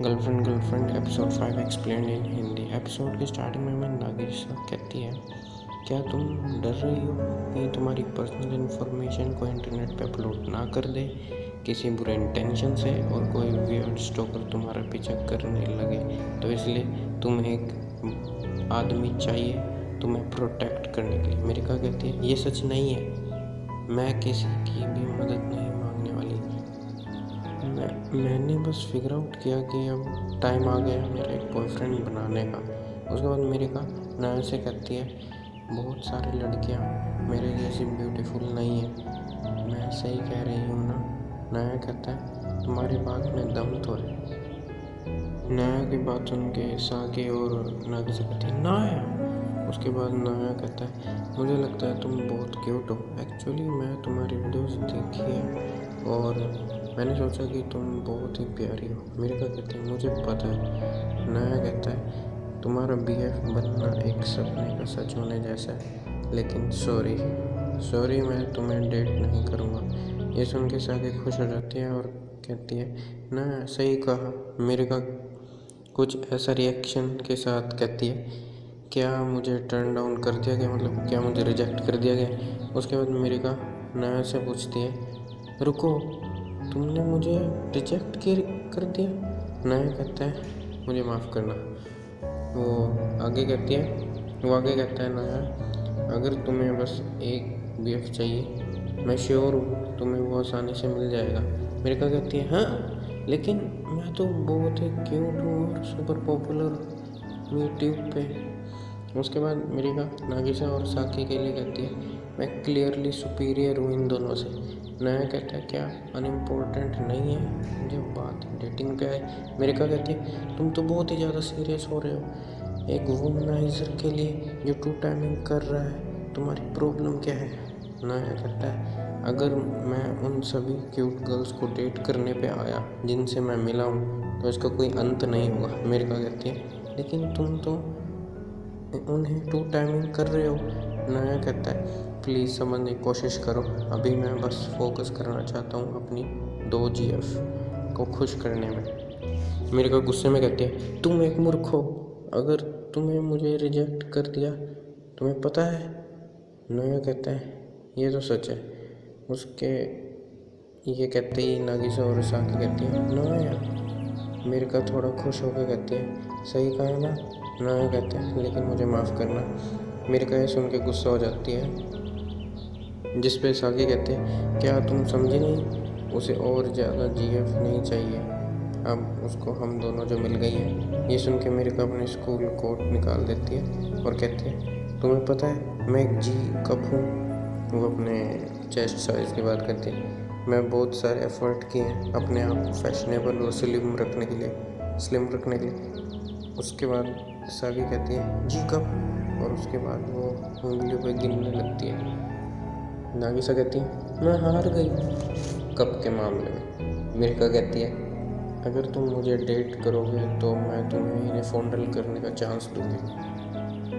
Girlfriend episode 5 explained इन Hindi. Episode की starting में नागिसा कहती है, क्या तुम डर रही हो कि तुम्हारी पर्सनल इन्फॉर्मेशन को इंटरनेट पे अपलोड ना कर दे किसी बुरे इंटेंशन से और कोई वियर्ड स्टॉकर तुम्हारा पीछा करने लगे, तो इसलिए तुम्हें एक आदमी चाहिए तुम्हें प्रोटेक्ट करने के लिए। मेरिका कहती है, ये सच नहीं है, मैं किसी की भी मदद नहीं मांगने वाली। मैंने बस फिगर आउट किया कि अब टाइम आ गया मेरा एक बॉयफ्रेंड बनाने का। उसके बाद मेरिका नया से कहती है, बहुत सारी लड़कियां मेरे जैसी ब्यूटीफुल नहीं है। मैं सही कह रही हूँ ना? नया कहता है, तुम्हारी बात में दम तो है। नया की बात सुन के साकी और नागी से कहती है, नया। उसके बाद नया कहता है, मुझे लगता है तुम बहुत क्यूट हो। एक्चुअली मैं तुम्हारी वीडियोस देखी है और मैंने सोचा कि तुम बहुत ही प्यारी हो। मेरिका कहती है, मुझे पता है। नया कहता है, तुम्हारा बीएफ बनना एक सपने का सच होने जैसा है, लेकिन सॉरी मैं तुम्हें डेट नहीं करूँगा। ये सुन के साकी खुश हो जाती है और कहती है, ना सही कहा। मेरिका कुछ ऐसा रिएक्शन के साथ कहती है, क्या मुझे टर्न डाउन कर दिया गया, मतलब क्या मुझे रिजेक्ट कर दिया गया? उसके बाद मेरिका नया से पूछती है, रुको, तुमने मुझे रिजेक्ट कर दिया? नया कहता है, मुझे माफ़ करना। वो आगे कहती है, वो आगे कहता है, नया, अगर तुम्हें बस एक बीएफ चाहिए, मैं श्योर हूँ तुम्हें वो आसानी से मिल जाएगा। मेरिका कहती है, हाँ लेकिन मैं तो बहुत ही क्यूट हूँ और सुपर पॉपुलर यूट्यूब पे। उसके बाद मेरिका नागिसा और साकी के लिए कहती है, मैं क्लियरली सुपीरियर हूँ इन दोनों से। नया कहता है, क्या अनइम्पोर्टेंट नहीं है जब बात डेटिंग पे आए? मेरिका कहती है, तुम तो बहुत ही ज़्यादा सीरियस हो रहे हो एक वुमनाइजर के लिए जो टू टाइमिंग कर रहा है, तुम्हारी प्रॉब्लम क्या है? नया कहता है, अगर मैं उन सभी क्यूट गर्ल्स को डेट करने पे आया जिनसे मैं मिला हूँ तो इसका कोई अंत नहीं होगा। मेरिका कहती है, लेकिन तुम तो उन्हें टू टाइमिंग कर रहे हो। नया कहता है, प्लीज़ समझने की कोशिश करो, अभी मैं बस फोकस करना चाहता हूँ अपनी 2 GF को खुश करने में। मेरिका गुस्से में कहती है, तुम एक मूर्ख हो, अगर तुम्हें मुझे रिजेक्ट कर दिया तुम्हें पता है? नया कहता है, ये तो सच है। उसके ये कहते ही नागिसा और साकी कहती है, नया। मेरिका थोड़ा खुश होकर कहती है, सही कहा ना? नया कहते हैं, लेकिन मुझे माफ़ करना। मेरिका ये सुन के गुस्सा हो जाती है, जिस पे साकी कहते हैं, क्या तुम समझी नहीं? उसे और ज़्यादा GF नहीं चाहिए, अब उसको हम दोनों जो मिल गई हैं। ये सुन के मेरिका अपने स्कूल कोट निकाल देती है और कहती है, तुम्हें पता है मैं एक जी कप हूँ? वो अपने चेस्ट साइज़ की बात करती है। मैं बहुत सारे एफ़र्ट किए हैं अपने आप को फैशनेबल और स्लिम रखने के लिए। उसके बाद सागी कहती है, जी कप, और उसके बाद वो उंगलियों पे गिनने लगती है। नागिसा कहती है, मैं हार गई कप के मामले में। मेरिका कहती है, अगर तुम मुझे डेट करोगे तो मैं तुम्हें इन्हें फॉन्डल करने का चांस दूँगी,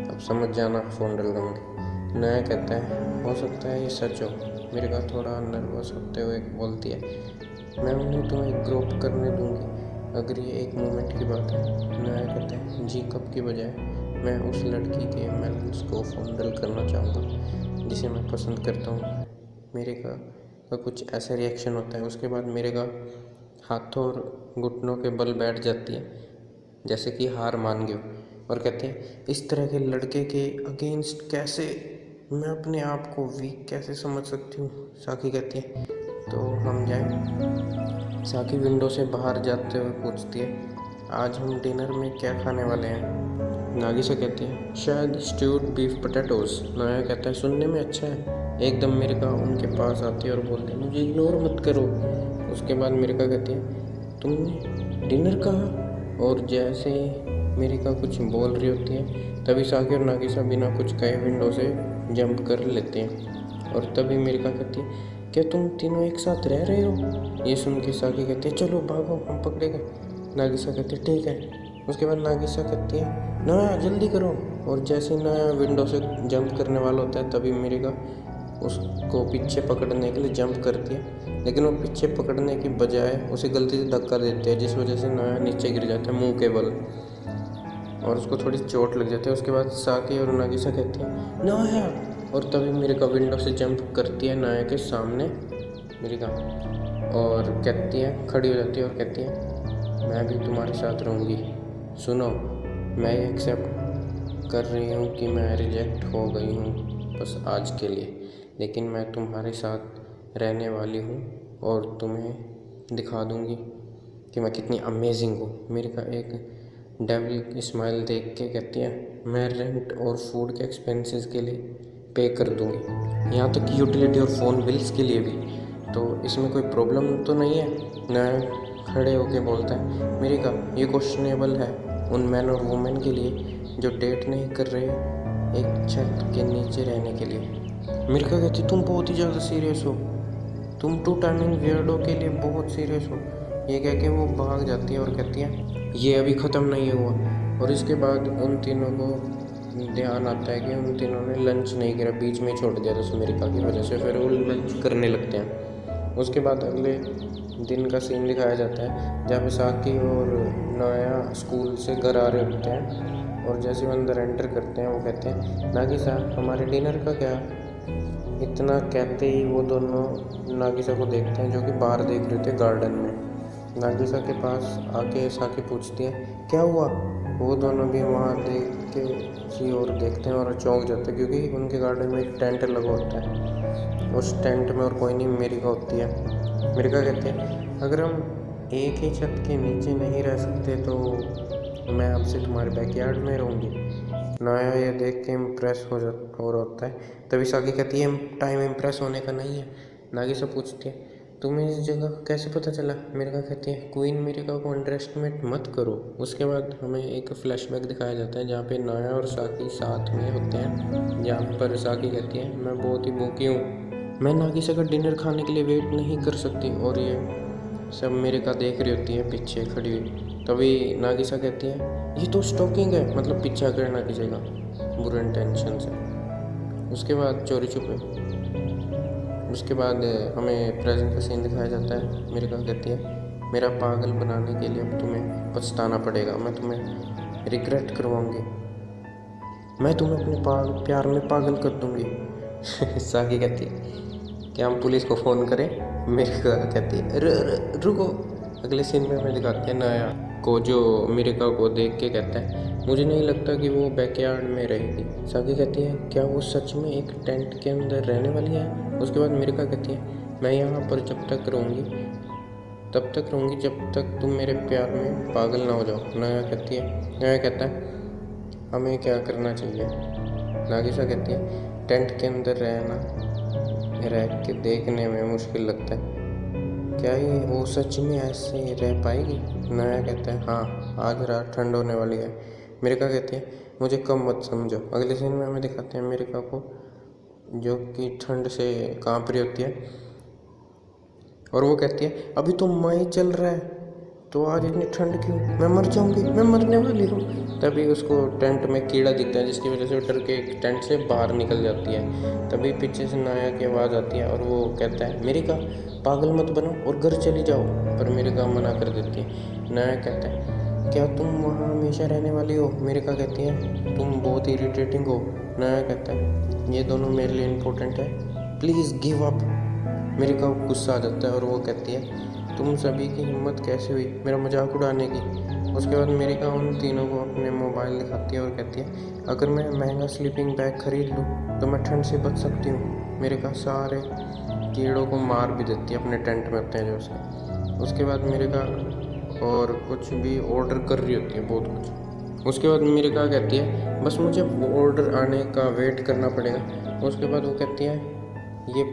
अब समझ जाना फॉन्डल दूँगी। नया कहता है, हो सकता है ये सच हो। मेरिका थोड़ा नर्वस होते हुए बोलती है, मैं उन्हें तुम्हें ग्रोप करने दूँगी अगर ये एक मोमेंट की बात है। नया कहता है, जी कप की बजाय मैं उस लड़की के मेलन्स को फॉन्डल करना चाहूँगा जिसे मैं पसंद करता हूँ। मेरिका का कुछ ऐसा रिएक्शन होता है। उसके बाद मेरिका हाथों और घुटनों के बल बैठ जाती है जैसे कि हार मान गई और कहते हैं, इस तरह के लड़के के अगेंस्ट कैसे मैं अपने आप को वीक कैसे समझ सकती हूँ? साकी कहती है, तो हम जाएं? साकी विंडो से बाहर जाते हुए पूछती है, आज हम डिनर में क्या खाने वाले हैं? नागिसा कहती है, शायद स्ट्यूड बीफ पोटैटोज। नया कहता है, सुनने में अच्छा है। एकदम मेरिका उनके पास आती है और बोलती है, मुझे इग्नोर मत करो। उसके बाद मेरिका कहती है, तुमने डिनर कहा? और जैसे मेरिका कुछ बोल रही होती है तभी साकी और नागिसा बिना कुछ कहे विंडो से जंप कर लेते हैं। और तभी मेरिका कहती है, क्या तुम तीनों एक साथ रह रहे हो? ये सुन के साकी कहती है, चलो भागो हम पकड़े गए। नागिसा कहती है, ठीक है। उसके बाद नागिसा कहती है, नया जल्दी करो। और जैसे नया विंडो से जंप करने वाला होता है तभी मेरिका उसको पीछे पकड़ने के लिए जंप करती है लेकिन वो पीछे पकड़ने की बजाय उसे गलती से धक्का देते हैं, जिस वजह से नाया नीचे गिर जाता है मुंह के बल और उसको थोड़ी चोट लग जाती है। उसके बाद साकी और नागिसा कहती है नाया, और तभी मिरिका विंडो से जंप करती है नाया के सामने मिरिका, और कहती है, खड़ी हो जाती है और कहती है मैं भी तुम्हारे साथ रहूँगी। सुनो, मैं ये एक्सेप्ट कर रही हूँ कि मैं रिजेक्ट हो गई हूँ बस आज के लिए, लेकिन मैं तुम्हारे साथ रहने वाली हूँ और तुम्हें दिखा दूँगी कि मैं कितनी अमेजिंग हूँ। मिरिका एक डेविल स्माइल देख के कहती है मैं रेंट और फूड के एक्सपेंसेस के लिए पे कर दूँगी, यहाँ तक कि यूटिलिटी और फ़ोन बिल्स के लिए भी, तो इसमें कोई प्रॉब्लम तो नहीं है। मैं खड़े होके बोलता है मिरिका ये क्वेश्चनेबल है उन मैन और वुमेन के लिए जो डेट नहीं कर रहे एक छत के नीचे रहने के लिए। मिरिका कहती तुम बहुत ही ज़्यादा सीरियस हो, तुम टू टाइमिंग वियर्डो के लिए बहुत सीरियस हो। ये कह के वो भाग जाती है और कहती है ये अभी ख़त्म नहीं हुआ। और इसके बाद उन तीनों को ध्यान आता है कि उन तीनों ने लंच नहीं किया, बीच में ही छोड़ दिया था मिरिका की वजह से। फिर वो लंच करने लगते हैं। उसके बाद अगले दिन का सीन दिखाया जाता है जहाँ पे साकी और नाया स्कूल से घर आ रहे होते हैं, और जैसे वो अंदर एंटर करते हैं वो कहते हैं नागिसा हमारे डिनर का क्या। इतना कहते ही वो दोनों नागिसा को देखते हैं जो कि बाहर देख रहे थे गार्डन में। नागिसा के पास आके साकी पूछती है क्या हुआ। वो दोनों भी वहाँ देख के किसी और देखते हैं और चौंक जाते हैं, क्योंकि उनके गार्डन में एक टेंट लगा होता है। उस टेंट में और कोई नहीं मिरिका होती है। मिरिका कहते हैं अगर हम एक ही छत के नीचे नहीं रह सकते तो मैं आपसे तुम्हारे बैकयार्ड में रहूँगी। नाया ये देख के इम्प्रेस हो होता है। तभी साकी कहती है टाइम इम्प्रेस होने का नहीं है। नागिसा पूछती है तुम्हें इस जगह का कैसे पता चला। मिरिका कहती है क्वीन मिरिका को अंडर एस्टिमेट मत करो। उसके बाद हमें एक फ्लैशबैक दिखाया जाता है जहाँ पे नाया और साकी साथ में होते हैं, जहाँ पर साकी कहती है मैं बहुत ही भूखी हूँ, मैं नागिसा का डिनर खाने के लिए वेट नहीं कर सकती। और ये सब मिरिका देख रही होती है पीछे खड़ी हुई। तभी नागिसा कहती है ये तो स्टॉकिंग है, मतलब पीछा करना किसी का बुरे इंटेंशन से। उसके बाद चोरी छुपे, उसके बाद हमें प्रेजेंट का सीन दिखाया जाता है। मिरिका कहती है मेरा पागल बनाने के लिए अब तुम्हें पछताना पड़ेगा, मैं तुम्हें रिग्रेट करवाऊँगी, मैं तुम्हें अपने प्यार में पागल कर दूँगी। साकी कहती है क्या हम पुलिस को फ़ोन करें। मिरिका कहती है रुको। अगले सीन में हमें दिखाते हैं नाया को जो मिरिका को देख के कहता है मुझे नहीं लगता कि वो बैकयार्ड में रहेगी। साकी कहती है क्या वो सच में एक टेंट के अंदर रहने वाली है। उसके बाद मिरिका कहती है मैं यहाँ पर जब तक रहूँगी जब तक तुम मेरे प्यार में पागल ना हो जाओ। नाया कहता है हमें क्या करना चाहिए। नागिसा कहती है टेंट के अंदर रह के देखने में मुश्किल लगता है, क्या ही वो सच में ऐसे रह पाएगी। नाया कहता है हाँ आज रात ठंड होने वाली है। मिरिका कहती है मुझे कम मत समझो। अगले सीन में हमें दिखाते हैं मिरिका को जो कि ठंड से कांप रही होती है, और वो कहती है अभी तो मई चल रहा है तो आज इतनी ठंड क्यों, मैं मर जाऊंगी, मैं मरने वाली हूँ। तभी उसको टेंट में कीड़ा दिखता है जिसकी वजह से वो डर के टेंट से बाहर निकल जाती है। तभी पीछे से नाया की आवाज़ आती है और वो कहता है मिरिका पागल मत बनो और घर चली जाओ, पर मिरिका मना कर देती है। नाया कहता है क्या तुम वहाँ हमेशा रहने वाली हो। मिरिका कहती है तुम बहुत इरिटेटिंग हो। नाया कहता है ये दोनों मेरे लिए इम्पोर्टेंट है, प्लीज़ गिव अप। मिरिका को गुस्सा आ जाता है और वो कहती है तुम सभी की हिम्मत कैसे हुई मेरा मजाक उड़ाने की। उसके बाद मिरिका उन तीनों को अपने मोबाइल दिखाती है और कहती है अगर मैं महंगा स्लीपिंग बैग खरीद लूँ तो मैं ठंड से बच सकती हूँ। मिरिका सारे कीड़ों को मार भी देती है अपने टेंट में होते हैं जो उसके। उसके बाद मिरिका और कुछ भी ऑर्डर कर रही होती है, बहुत कुछ। उसके बाद मिरिका कहती है बस मुझे ऑर्डर आने का वेट करना पड़ेगा। उसके बाद वो कहती है ये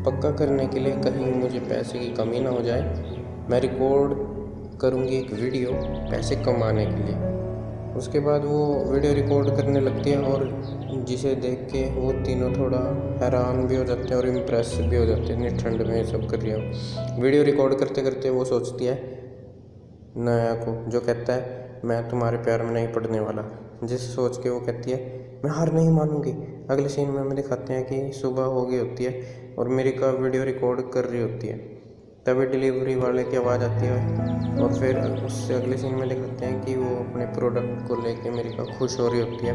पक्का करने के लिए कहीं मुझे पैसे की कमी ना हो जाए, मैं रिकॉर्ड करूँगी एक वीडियो पैसे कमाने के लिए। उसके बाद वो वीडियो रिकॉर्ड करने लगती है और जिसे देख के वो तीनों थोड़ा हैरान भी हो जाते हैं और इम्प्रेस भी हो जाते हैं, इतनी ठंड में ये सब कर रही है। वीडियो रिकॉर्ड करते करते वो सोचती है नाया को, जो कहता है मैं तुम्हारे प्यार में नहीं पड़ने वाला, जिस सोच के वो कहती है मैं हार नहीं मानूंगी। अगले सीन में हमें दिखाते हैं कि सुबह हो गई होती है और मिरिका वीडियो रिकॉर्ड कर रही होती है। तभी डिलीवरी वाले की आवाज़ आती है और फिर उससे अगले सीन में दिखाते हैं कि वो अपने प्रोडक्ट को लेके मेरिका खुश हो रही होती है।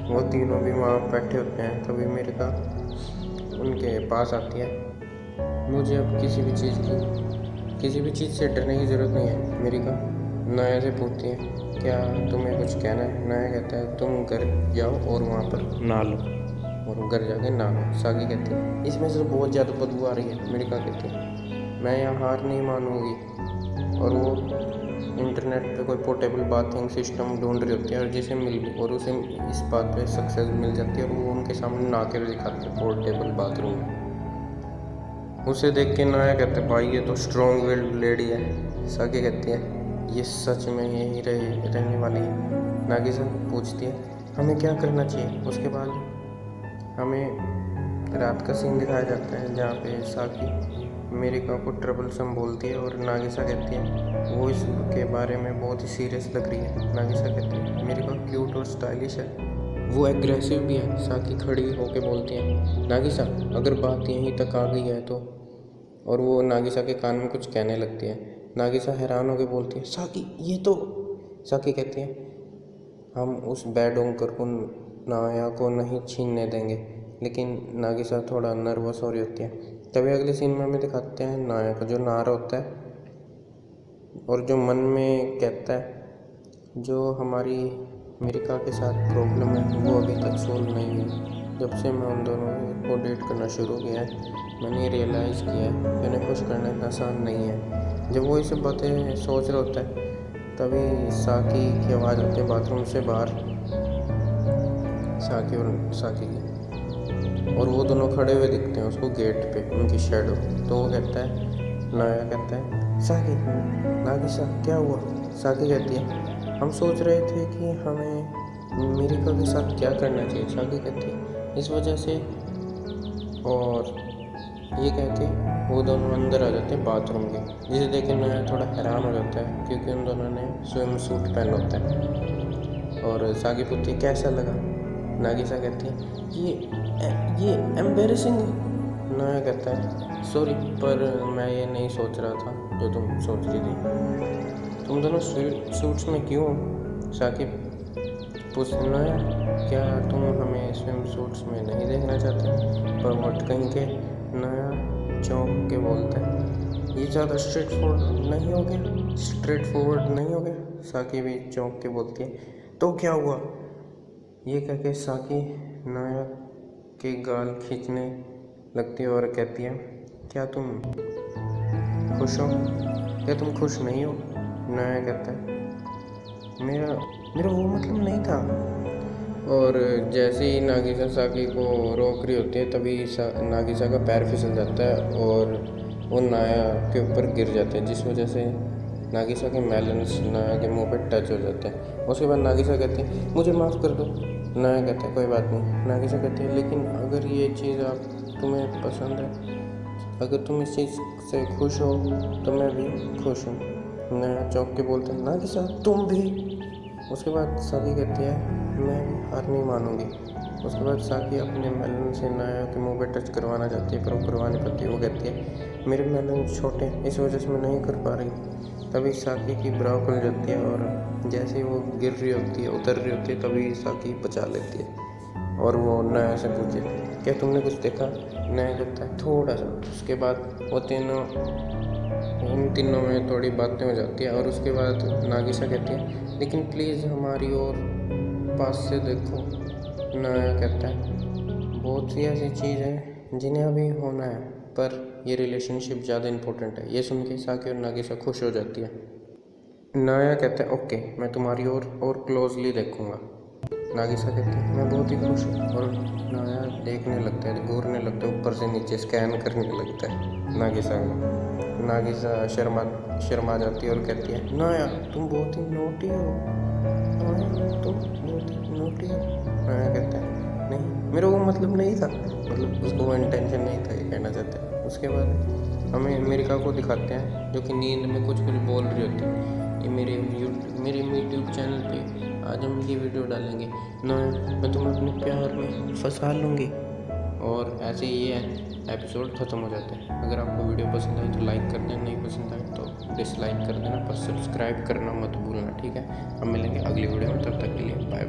वो तीनों भी वहाँ बैठे होते हैं। तभी मेरिका उनके पास आती है। मुझे अब किसी भी चीज़ से डरने की ज़रूरत नहीं है। मेरिका नाया से पूछती है, क्या तुम्हें कुछ कहना है? नाया कहता है, तुम घर जाओ और वहाँ पर नहा लो, और वो घर जाके नहा लो। साकी कहती है, इसमें से बहुत ज़्यादा बदबू आ रही है। मेरिका कहती है, मैं यहाँ हार नहीं मानूंगी। और वो इंटरनेट पे कोई पोर्टेबल बाथिंग सिस्टम ढूंढ रही होती है और जिसे मिल गई और उसे इस बात पे सक्सेस मिल जाती है और वो उनके सामने नहा के दिखाते हैं पोर्टेबल बाथरूम में। उसे देख के नाया कहते हैं, भाई ये तो स्ट्रॉन्ग विल्ड लेडी है। साकी कहती है, ये सच में यही रहने वाली है? नागिसा पूछती है, हमें क्या करना चाहिए? उसके बाद हमें रात का सीन दिखाया जाता है जहाँ पे साकी मेरिका को ट्रबलसम बोलती है और नागिसा कहती है वो इसके बारे में बहुत ही सीरियस लग रही है। नागिसा कहती है, मेरिका क्यूट और स्टाइलिश है, वो एग्रेसिव भी है। साकी खड़ी होके बोलती है, नागिसा अगर बात यहीं तक आ गई है तो। और वो नागिसा के कान में कुछ कहने लगती है। नागिसा हैरान होकर बोलती है, साकी ये तो। साकी कहती है, हम उस बैड ओंकर को नाया को नहीं छीनने देंगे। लेकिन नागिसा थोड़ा नर्वस हो रही होती है। तभी अगले सीन में हमें दिखाते हैं नाया का जो नारा होता है और जो मन में कहता है, जो हमारी मेरिका के साथ प्रॉब्लम है वो अभी तक सोल्व नहीं हुई। जब से मैं उन दोनों को डेट करना शुरू किया है मैंने रियलाइज़ किया है कि उन्हें खुश करना इतना आसान नहीं है। जब वो ये सब बातें सोच रहा होता है तभी साकी की आवाज़ आती है बाथरूम से बाहर, साकी की, और वो दोनों खड़े हुए दिखते हैं उसको गेट पे, उनकी शैडो। तो वो कहता है, नाया कहता है, साकी नागिसा क्या हुआ? साकी कहती है, हम सोच रहे थे कि हमें मेरिका के साथ क्या करना चाहिए। साकी कहती है, इस वजह से। और ये कह के वो दोनों अंदर आ जाते हैं बाथरूम के, जिसे देख के नाया थोड़ा हैरान हो जाता है क्योंकि उन दोनों ने स्विम सूट पहना होता है। और साकी पूछती है, कैसा लगा? नागिसा कहती है, ये एम्बेरसिंग है। नाया कहता है, सॉरी पर मैं ये नहीं सोच रहा था जो तुम सोच रही थी। तुम दोनों सूट्स में क्यों? साकी पूछती, नाया क्या तुम हमें स्विम सूट्स में नहीं देखना चाहते? पर वट कहीं के। नाया चौंक के बोलता है, ये ज़्यादा स्ट्रेट फॉरवर्ड नहीं हो गया? साकी भी चौंक के बोलती है, तो क्या हुआ? ये कह के साकी नाया के गाल खींचने लगती है और कहती है, क्या तुम खुश हो? क्या तुम खुश नहीं हो? नाया कहता है, मेरा वो मतलब नहीं था। और जैसे ही नागिसा साकी को रोक रही होती है तभी नागिसा का पैर फिसल जाता है और वो नाया के ऊपर गिर जाते हैं, जिस वजह से नागिसा के मेलन्स नाया के मुंह पे टच हो जाते हैं। उसके बाद नागिसा कहती है, मुझे माफ़ कर दो। नाया कहता है, कोई बात नहीं। नागिसा कहती है, लेकिन अगर ये चीज़ तुम्हें पसंद है, अगर तुम इस चीज़ से खुश हो तो मैं भी खुश हूँ। नाया चौंक के बोलते हैं, नागिसा तुम भी? उसके बाद साकी कहती है, मैं हार नहीं मानूंगी। उसके बाद साकी अपने मेलन से नाया के मुंह पे टच करवाना चाहती है पर वो करवा नहीं पाती। वो कहती है, मेरे मेलन छोटे इस वजह से मैं नहीं कर पा रही। तभी साकी की ब्राउ खुल जाती है और जैसे ही वो गिर रही होती है, उतर रही होती है, तभी साकी बचा लेती है और वो नाया से पूछे, क्या तुमने कुछ देखा? नाया कहता है, थोड़ा सा। उसके बाद उन तीनों में थोड़ी बातें हो जाती है और उसके बाद नागिसा कहती है, लेकिन प्लीज़ हमारी ओर पास से देखो। नाया कहता है, बहुत सी ऐसी चीज़ है जिन्हें अभी होना है पर ये रिलेशनशिप ज़्यादा इम्पोर्टेंट है। ये सुन के साकी और नागिसा खुश हो जाती है। नाया कहता है, ओके मैं तुम्हारी ओर और क्लोजली देखूंगा। नागिसा कहती है, मैं बहुत ही खुश हूँ। और नाया देखने लगता है, घूरने लगता है, ऊपर से नीचे स्कैन करने लगता है नागिसा को। नागिसा शर्मा जाती है और कहती है, नाया तुम बहुत ही नोटी हो। नाया तुम बहुत ही नोटी हो। नाया कहता है, नहीं मेरा वो मतलब नहीं था, मतलब उसको वो इंटेंशन नहीं था ये कहना चाहता है। उसके बाद हमें मेरिका को दिखाते हैं जो कि नींद में कुछ बोल रही होती है। ये मेरे यूट्यूब चैनल पे आज हम ये वीडियो डालेंगे, नाया मैं तुम्हें अपने प्यार में फंसा लूँगी। और ऐसे ही ये एपिसोड ख़त्म हो जाते हैं। अगर आपको वीडियो पसंद आई तो लाइक कर देना, नहीं पसंद आई तो डिसलाइक कर देना, पर सब्सक्राइब करना मत भूलना, ठीक है। हम मिलेंगे अगली वीडियो में, तब तक के लिए बाय।